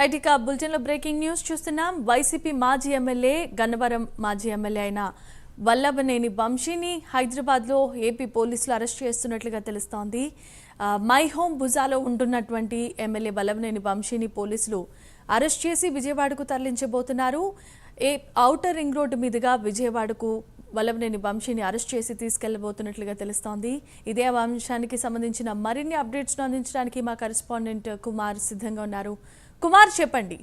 Right ఇక బులెటిన్లో breaking news చూస్తున్నాం. వైసీపీ మాజీ ఎమ్మెల్యే గన్నవరం మాజీ ఎమ్మెల్యే అయిన వల్లభనేని వంశీని హైదరాబాద్లో ఏపీ పోలీసులు అరెస్ట్ చేస్తున్నట్లుగా తెలుస్తోంది. మై హోమ్ భుజాలో ఉంటున్నటువంటి ఎమ్మెల్యే వల్లభనేని వంశీని పోలీసులు అరెస్ట్ చేసి విజయవాడకు తరలించబోతున్నారు. ఔటర్ రింగ్ రోడ్డు మీదుగా విజయవాడకు వల్లభనేని వంశీని అరెస్ట్ చేసి తీసుకెళ్లబోతున్నట్లుగా తెలుస్తోంది. ఇదే అంశానికి సంబంధించిన మరిన్ని అప్డేట్స్ అందించడానికి మా కరెస్పాండెంట్ కుమార్ సిద్ధంగా ఉన్నారు. కుమార్, చెప్పండి.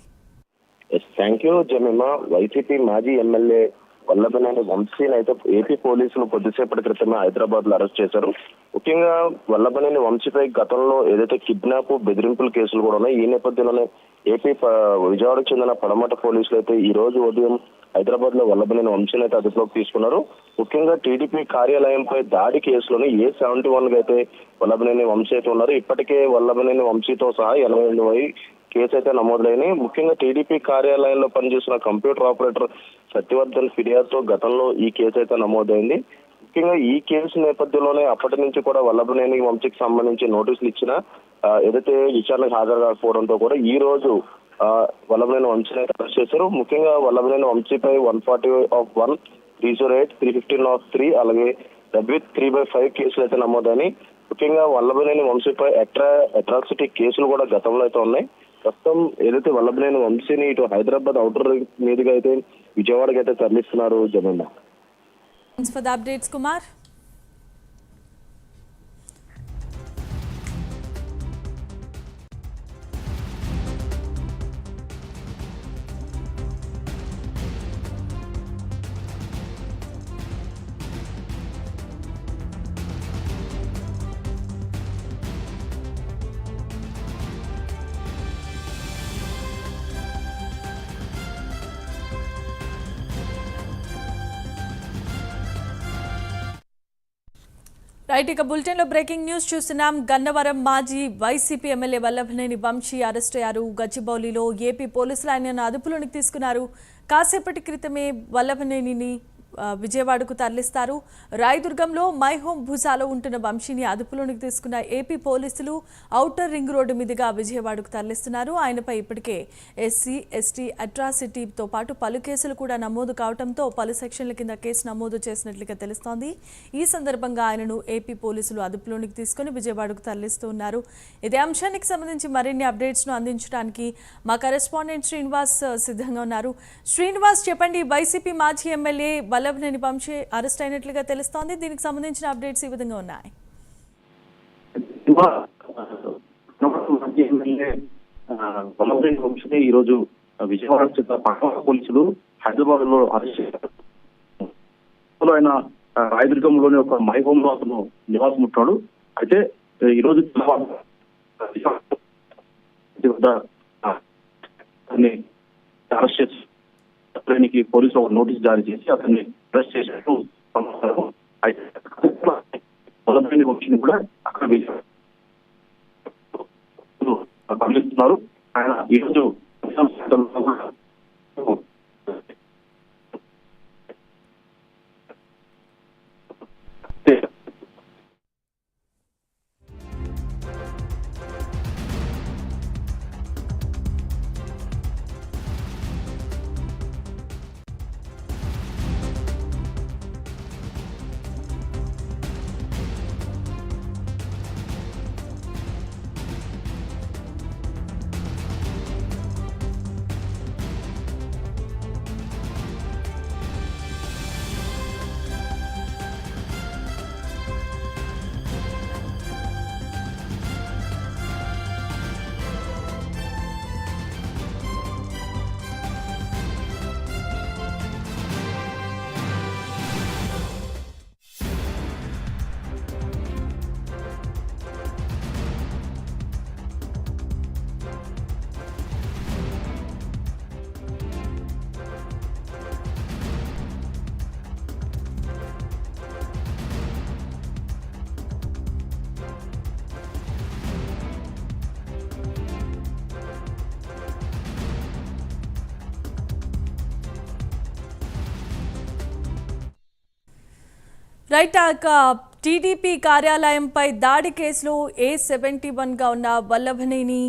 Thank you Jemimah. వైసీపీ మాజీ ఎమ్మెల్యే వల్లభనేని వంశీని అయితే ఏపీ పోలీసులు కొద్దిసేపటి క్రితమే హైదరాబాద్ లో అరెస్ట్ చేశారు. ముఖ్యంగా వల్లభనేని వంశీపై గతంలో ఏదైతే కిడ్నాప్ బెదిరింపుల కేసులు కూడా ఉన్నాయి. ఈ నేపథ్యంలోనే ఏపీ విజయవాడకు చెందిన పడమట పోలీసులు అయితే ఈ రోజు ఉదయం హైదరాబాద్ లో వల్లభనేని వంశీని అయితే అదుపులోకి తీసుకున్నారు. ముఖ్యంగా టీడీపీ కార్యాలయంపై దాడి కేసులోని A71 అయితే వల్లభనేని వంశీ అయితే ఉన్నారు. ఇప్పటికే వల్లభనేని వంశీతో సహా 88 కేసు అయితే నమోదులైన. ముఖ్యంగా టీడీపీ కార్యాలయంలో పనిచేస్తున్న కంప్యూటర్ ఆపరేటర్ సత్యవర్ధన్ ఫిర్యాదుతో గతంలో ఈ కేసు అయితే నమోదైంది. ముఖ్యంగా ఈ కేసు నేపథ్యంలోనే అప్పటి నుంచి కూడా వల్లభనేని వంశీకి సంబంధించి నోటీసులు ఇచ్చిన ఏదైతే విచారణకు హాజరు కాకపోవడంతో కూడా ఈ రోజు వల్లభనేని వంశీని అరెస్ట్ చేశారు. ముఖ్యంగా వల్లభనేని వంశీపై 140(1), 308, 315(3) అలాగే W3/5 కేసులు అయితే నమోదని. ముఖ్యంగా వల్లభనేని వంశీపై అట్రాసిటీ కేసులు కూడా గతంలో అయితే ఉన్నాయి. ప్రస్తుతం ఏదైతే వల్లభనేని వంశీని ఇటు హైదరాబాద్ ఔటర్ రింగ్ మీదుగా అయితే విజయవాడకి అయితే తరలిస్తున్నారు. జమీందా, thanks for the updates Kumar. Right ఇక బులెటిన్లో బ్రేకింగ్ న్యూస్ చూస్తున్నాం. గన్నవరం మాజీ YCP MLA Vallabhaneni Vamsi arrest అయ్యారు. గచ్చిబౌలిలో ఏపీ పోలీసులు ఆయనను అదుపులోనికి తీసుకున్నారు. కాసేపటి క్రితమే వల్లభనేనిని విజయవాడకు తరలిస్తారు. రాయదుర్గంలో మై హోమ్ భుజాలో ఉంటున్న వంశీని అదుపులోనికి తీసుకున్న ఏపీ పోలీసులు ఔటర్ రింగ్ రోడ్డు మీదుగా విజయవాడకు తరలిస్తున్నారు. ఆయనపై ఇప్పటికే SC, ST అట్రాసిటీతో పాటు పలు కేసులు కూడా నమోదు కావడంతో పలు సెక్షన్ల కింద కేసు నమోదు చేసినట్లుగా తెలుస్తోంది. ఈ సందర్భంగా ఆయనను ఏపీ పోలీసులు అదుపులోనికి తీసుకుని విజయవాడకు తరలిస్తూ ఉన్నారు. ఇదే అంశానికి సంబంధించి మరిన్ని అప్డేట్స్ను అందించడానికి మా కరెస్పాండెంట్ శ్రీనివాస్ సిద్ధంగా ఉన్నారు. శ్రీనివాస్, చెప్పండి. వైసీపీ మాజీ ఎమ్మెల్యే వల్లభనేని వంశీ అరెస్ట్ అయినట్లుగా తెలుస్తోంది. దీనికి సంబంధించిన అప్డేట్స్ ఈ విధంగా ఉన్నాయి. వల్లభనేని వంశీని ఈ రోజు విజయవాడ పట్టణ పోలీసులు హైదరాబాద్ లో అరెస్ట్ చేశారు. ఆయన రాయదుర్గంలోని ఒక మై హోమ్ లో అతను నివాసం ఉంటున్నాడు. అయితే ఈ రోజు అరెస్ట్ చేసి అతనికి పోలీసులు ఒక నోటీస్ జారీ చేసి అతన్ని అరెస్ట్ చేసినట్టు సమాచారం. అయితే వల్లభనేని వంశీని కూడా అక్కడ గమనిస్తున్నారు. ఆయన ఈరోజు రైట్ టీడీపీ కార్యాలయంపై దాడి కేసులో A71గా ఉన్న వల్లభనేని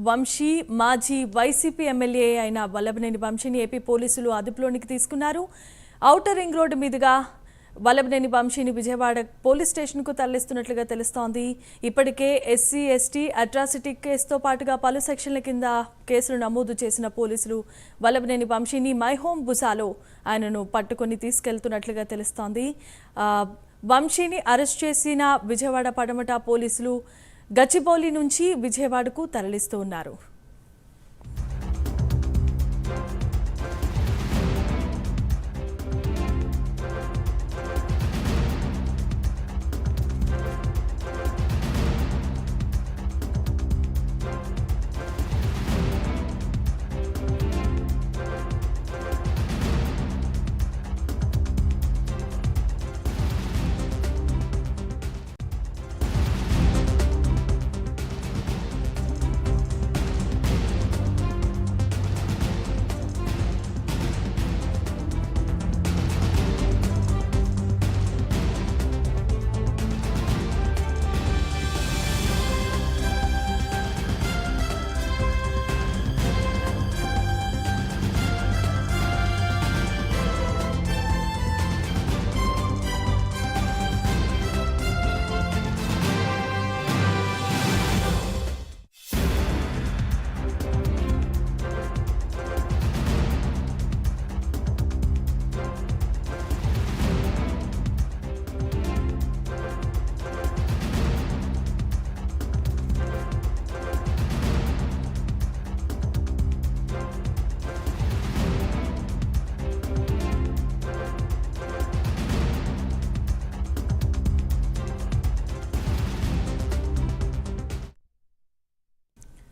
వంశీ మాజీ వైసీపీ ఎమ్మెల్యే అయిన వల్లభనేని వంశీని ఏపీ పోలీసులు అదుపులోనికి తీసుకున్నారు. ఔటర్ రింగ్ రోడ్డు మీదుగా వల్లభనేని వంశీని విజయవాడ పోలీస్ స్టేషన్కు తరలిస్తున్నట్లుగా తెలుస్తోంది. ఇప్పటికే ఎస్సీ ఎస్టీ అట్రాసిటీ కేసుతో పాటుగా పలు సెక్షన్ల కింద కేసులు నమోదు చేసిన పోలీసులు వల్లభనేని వంశీని మై హోమ్ బుసాలో ఆయనను పట్టుకొని తీసుకెళ్తున్నట్లుగా తెలుస్తోంది. వంశీని అరెస్ట్ చేసిన విజయవాడ పడమట పోలీసులు గచ్చిబౌలి నుంచి విజయవాడకు తరలిస్తూ ఉన్నారు.